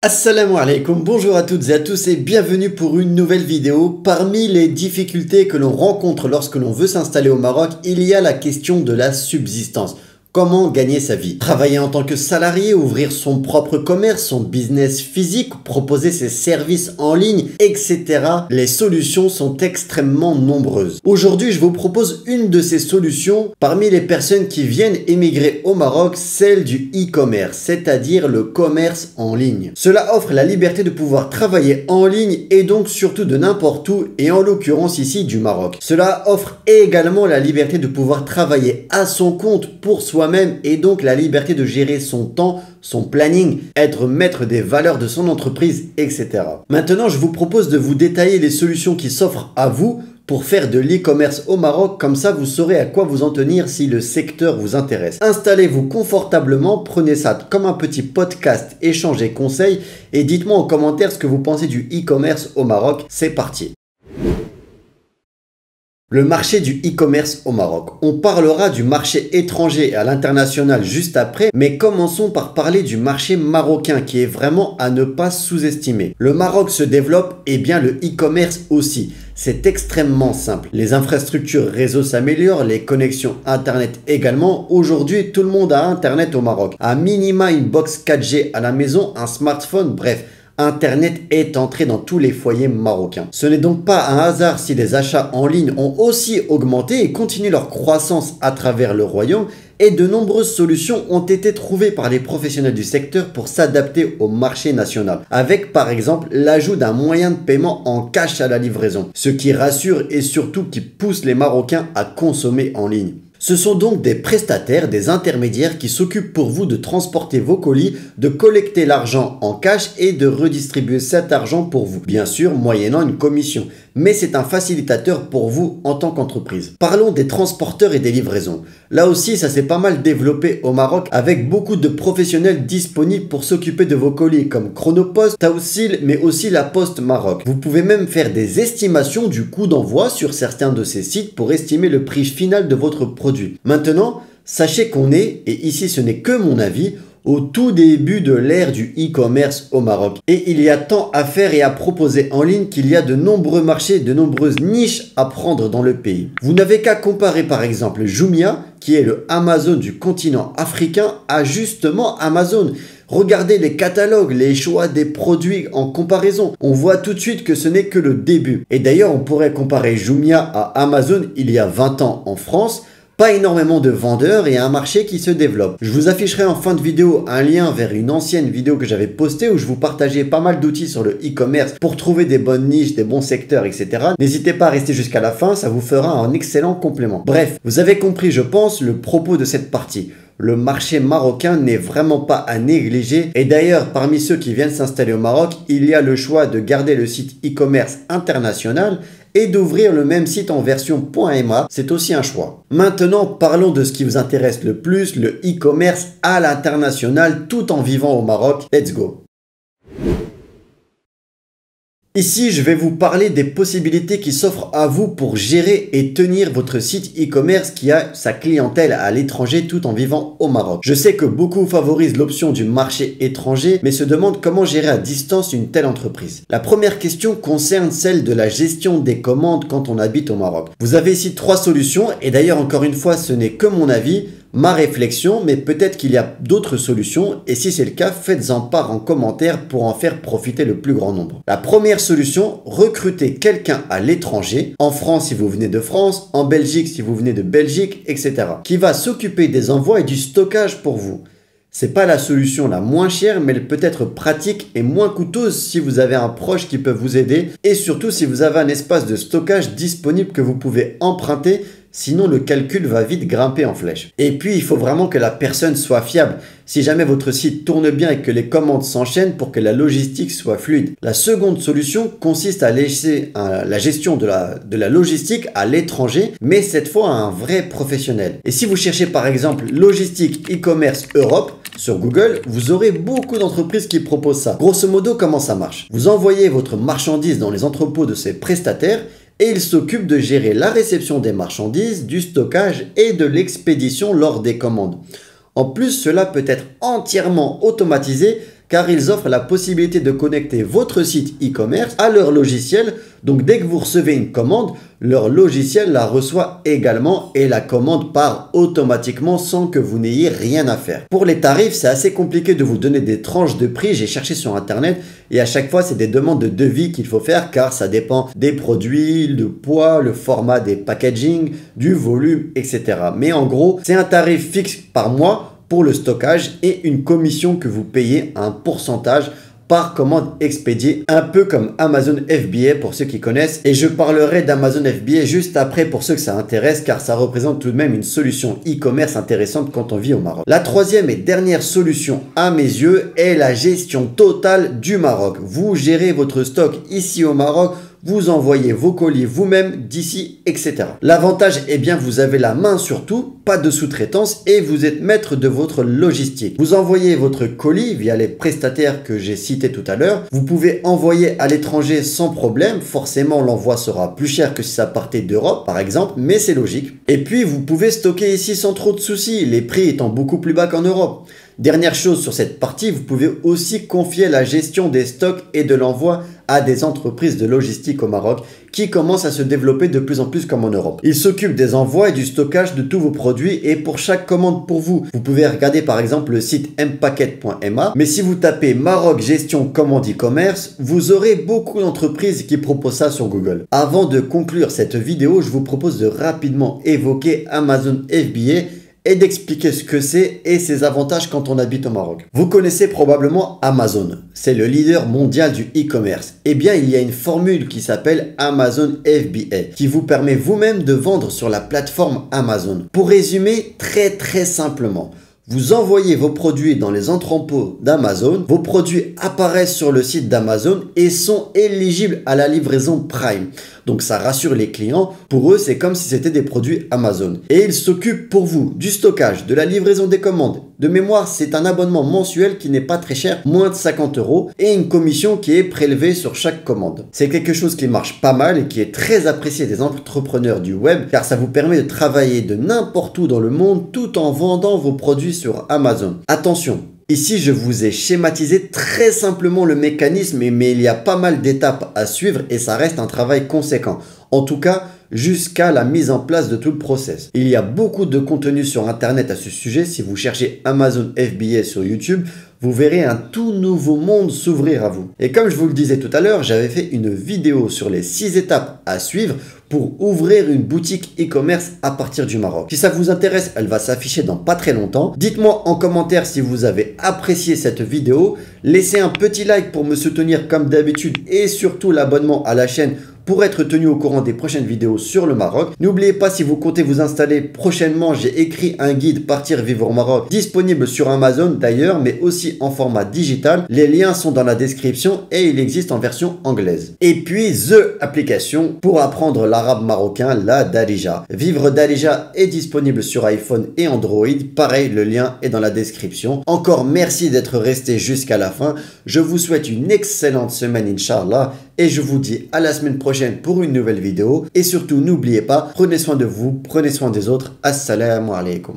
Assalamu alaikum, bonjour à toutes et à tous et bienvenue pour une nouvelle vidéo. Parmi les difficultés que l'on rencontre lorsque l'on veut s'installer au Maroc, il y a la question de la subsistance. Comment gagner sa vie? Travailler en tant que salarié, ouvrir son propre commerce, son business physique, proposer ses services en ligne, etc. Les solutions sont extrêmement nombreuses. Aujourd'hui, je vous propose une de ces solutions parmi les personnes qui viennent émigrer au Maroc, celle du e-commerce, c'est-à-dire le commerce en ligne. Cela offre la liberté de pouvoir travailler en ligne et donc surtout de n'importe où et en l'occurrence ici du Maroc. Cela offre également la liberté de pouvoir travailler à son compte pour soi-même et donc la liberté de gérer son temps, son planning, être maître des valeurs de son entreprise, etc. Maintenant, je vous propose de vous détailler les solutions qui s'offrent à vous pour faire de l'e-commerce au Maroc, comme ça vous saurez à quoi vous en tenir si le secteur vous intéresse. Installez-vous confortablement, prenez ça comme un petit podcast, échangez conseils et dites-moi en commentaire ce que vous pensez du e-commerce au Maroc. C'est parti! Le marché du e-commerce au Maroc. On parlera du marché étranger et à l'international juste après, mais commençons par parler du marché marocain qui est vraiment à ne pas sous-estimer. Le Maroc se développe et bien le e-commerce aussi. C'est extrêmement simple. Les infrastructures réseau s'améliorent, les connexions internet également. Aujourd'hui, tout le monde a internet au Maroc. À minima une box 4G à la maison, un smartphone, bref. Internet est entré dans tous les foyers marocains. Ce n'est donc pas un hasard si les achats en ligne ont aussi augmenté et continuent leur croissance à travers le royaume et de nombreuses solutions ont été trouvées par les professionnels du secteur pour s'adapter au marché national, avec par exemple l'ajout d'un moyen de paiement en cash à la livraison, ce qui rassure et surtout qui pousse les Marocains à consommer en ligne. Ce sont donc des prestataires, des intermédiaires qui s'occupent pour vous de transporter vos colis, de collecter l'argent en cash et de redistribuer cet argent pour vous, bien sûr moyennant une commission. Mais c'est un facilitateur pour vous en tant qu'entreprise. Parlons des transporteurs et des livraisons. Là aussi, ça s'est pas mal développé au Maroc avec beaucoup de professionnels disponibles pour s'occuper de vos colis comme Chronopost, Taousil, mais aussi la Poste Maroc. Vous pouvez même faire des estimations du coût d'envoi sur certains de ces sites pour estimer le prix final de votre produit. Maintenant, sachez qu'on est, et ici ce n'est que mon avis, au tout début de l'ère du e-commerce au Maroc. Et il y a tant à faire et à proposer en ligne qu'il y a de nombreux marchés, de nombreuses niches à prendre dans le pays. Vous n'avez qu'à comparer par exemple Jumia, qui est le Amazon du continent africain, à justement Amazon. Regardez les catalogues, les choix des produits en comparaison. On voit tout de suite que ce n'est que le début. Et d'ailleurs, on pourrait comparer Jumia à Amazon il y a 20 ans en France. Pas énormément de vendeurs et un marché qui se développe. Je vous afficherai en fin de vidéo un lien vers une ancienne vidéo que j'avais postée où je vous partageais pas mal d'outils sur le e-commerce pour trouver des bonnes niches, des bons secteurs, etc. N'hésitez pas à rester jusqu'à la fin, ça vous fera un excellent complément. Bref, vous avez compris, je pense, le propos de cette partie. Le marché marocain n'est vraiment pas à négliger et d'ailleurs parmi ceux qui viennent s'installer au Maroc, il y a le choix de garder le site e-commerce international et d'ouvrir le même site en version .ma, c'est aussi un choix. Maintenant, parlons de ce qui vous intéresse le plus, le e-commerce à l'international tout en vivant au Maroc. Let's go! Ici, je vais vous parler des possibilités qui s'offrent à vous pour gérer et tenir votre site e-commerce qui a sa clientèle à l'étranger tout en vivant au Maroc. Je sais que beaucoup favorisent l'option du marché étranger, mais se demandent comment gérer à distance une telle entreprise. La première question concerne celle de la gestion des commandes quand on habite au Maroc. Vous avez ici 3 solutions et d'ailleurs encore une fois, ce n'est que mon avis. Ma réflexion, mais peut-être qu'il y a d'autres solutions et si c'est le cas, faites-en part en commentaire pour en faire profiter le plus grand nombre. La première solution, recrutez quelqu'un à l'étranger, en France si vous venez de France, en Belgique si vous venez de Belgique, etc. qui va s'occuper des envois et du stockage pour vous. C'est pas la solution la moins chère, mais elle peut être pratique et moins coûteuse si vous avez un proche qui peut vous aider et surtout si vous avez un espace de stockage disponible que vous pouvez emprunter. Sinon, le calcul va vite grimper en flèche. Et puis, il faut vraiment que la personne soit fiable. Si jamais votre site tourne bien et que les commandes s'enchaînent pour que la logistique soit fluide. La seconde solution consiste à laisser la gestion de la logistique à l'étranger, mais cette fois à un vrai professionnel. Et si vous cherchez par exemple logistique e-commerce Europe, sur Google, vous aurez beaucoup d'entreprises qui proposent ça. Grosso modo, comment ça marche? Vous envoyez votre marchandise dans les entrepôts de ces prestataires et il s'occupe de gérer la réception des marchandises, du stockage et de l'expédition lors des commandes. En plus, cela peut être entièrement automatisé car ils offrent la possibilité de connecter votre site e-commerce à leur logiciel. Donc dès que vous recevez une commande, leur logiciel la reçoit également et la commande part automatiquement sans que vous n'ayez rien à faire. Pour les tarifs, c'est assez compliqué de vous donner des tranches de prix. J'ai cherché sur internet et à chaque fois c'est des demandes de devis qu'il faut faire car ça dépend des produits, le poids, le format des packaging, du volume, etc. Mais en gros, c'est un tarif fixe par mois pour le stockage et une commission que vous payez un pourcentage par commande expédiée, un peu comme Amazon FBA pour ceux qui connaissent. Et je parlerai d'Amazon FBA juste après pour ceux que ça intéresse, car ça représente tout de même une solution e-commerce intéressante quand on vit au Maroc. La troisième et dernière solution à mes yeux est la gestion totale du Maroc. Vous gérez votre stock ici au Maroc, vous envoyez vos colis vous-même d'ici, etc. L'avantage, eh bien, vous avez la main sur tout, pas de sous-traitance et vous êtes maître de votre logistique. Vous envoyez votre colis via les prestataires que j'ai cités tout à l'heure. Vous pouvez envoyer à l'étranger sans problème. Forcément, l'envoi sera plus cher que si ça partait d'Europe, par exemple, mais c'est logique. Et puis, vous pouvez stocker ici sans trop de soucis, les prix étant beaucoup plus bas qu'en Europe. Dernière chose sur cette partie, vous pouvez aussi confier la gestion des stocks et de l'envoi à des entreprises de logistique au Maroc qui commencent à se développer de plus en plus comme en Europe. Ils s'occupent des envois et du stockage de tous vos produits et pour chaque commande pour vous. Vous pouvez regarder par exemple le site mpacket.ma, mais si vous tapez Maroc gestion commande e-commerce, vous aurez beaucoup d'entreprises qui proposent ça sur Google. Avant de conclure cette vidéo, je vous propose de rapidement évoquer Amazon FBA et d'expliquer ce que c'est et ses avantages quand on habite au Maroc. Vous connaissez probablement Amazon, c'est le leader mondial du e-commerce. Eh bien, il y a une formule qui s'appelle Amazon FBA qui vous permet vous-même de vendre sur la plateforme Amazon. Pour résumer très simplement, vous envoyez vos produits dans les entrepôts d'Amazon, vos produits apparaissent sur le site d'Amazon et sont éligibles à la livraison Prime. Donc ça rassure les clients, pour eux c'est comme si c'était des produits Amazon. Et ils s'occupent pour vous du stockage, de la livraison des commandes. De mémoire, c'est un abonnement mensuel qui n'est pas très cher, moins de 50 € et une commission qui est prélevée sur chaque commande. C'est quelque chose qui marche pas mal et qui est très apprécié des entrepreneurs du web car ça vous permet de travailler de n'importe où dans le monde tout en vendant vos produits sur Amazon. Attention! Ici, je vous ai schématisé très simplement le mécanisme, mais il y a pas mal d'étapes à suivre et ça reste un travail conséquent. En tout cas, jusqu'à la mise en place de tout le process. Il y a beaucoup de contenu sur internet à ce sujet. Si vous cherchez Amazon FBA sur YouTube, vous verrez un tout nouveau monde s'ouvrir à vous. Et comme je vous le disais tout à l'heure, j'avais fait une vidéo sur les 6 étapes à suivre pour ouvrir une boutique e-commerce à partir du Maroc. Si ça vous intéresse, elle va s'afficher dans pas très longtemps. Dites-moi en commentaire si vous avez apprécié cette vidéo. Laissez un petit like pour me soutenir comme d'habitude et surtout l'abonnement à la chaîne pour être tenu au courant des prochaines vidéos sur le Maroc. N'oubliez pas, si vous comptez vous installer prochainement, j'ai écrit un guide Partir vivre au Maroc disponible sur Amazon d'ailleurs, mais aussi en format digital. Les liens sont dans la description et il existe en version anglaise. Et puis, The Application pour apprendre l'arabe marocain, la Darija. Vivre Darija est disponible sur iPhone et Android. Pareil, le lien est dans la description. Encore merci d'être resté jusqu'à la fin. Je vous souhaite une excellente semaine, Inch'Allah. Et je vous dis à la semaine prochaine pour une nouvelle vidéo. Et surtout, n'oubliez pas, prenez soin de vous, prenez soin des autres. Assalamu alaikum.